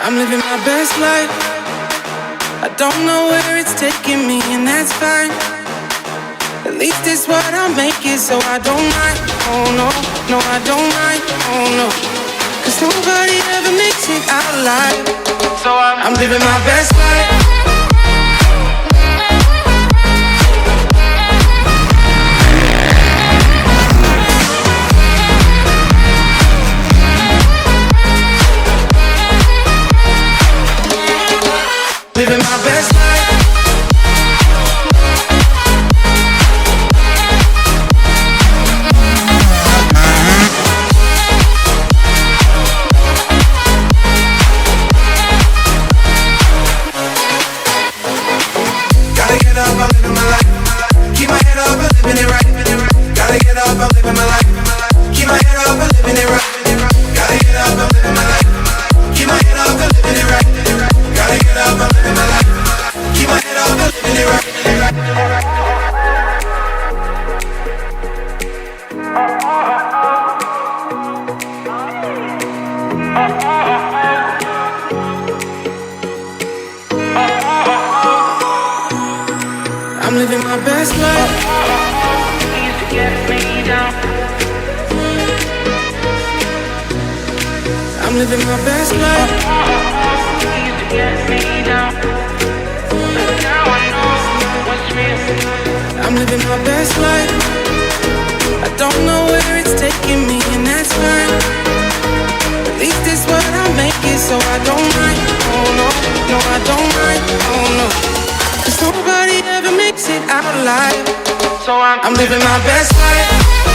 I'm living my best life. I don't know where it's taking me, and that's fine. At least it's what I'm making, so I don't mind. Oh no, no, I don't mind. Oh no, 'cause nobody ever makes it out alive. So I'm living my best life. Living my best life. Gotta get up, I'm living my life. Keep my head up, I'm living it right. Gotta get up, I'm living my life. Keep my head up, I'm living it right. Gotta get up, I'm living my life. Keep my head up, I'm living it right. Gotta get up, I'm living my life. Keep my head up, I'm living it right. I'm living my best life. Used to get me down. I'm living my best life. Used to get me down. But now I know what's real. I'm living my best life. I don't know where it's taking me, and that's fine. At least it's what I'm making, so I don't mind. Oh no, no, I don't mind. Oh no, 'cause nobody ever makes it out alive. So I'm living my best life.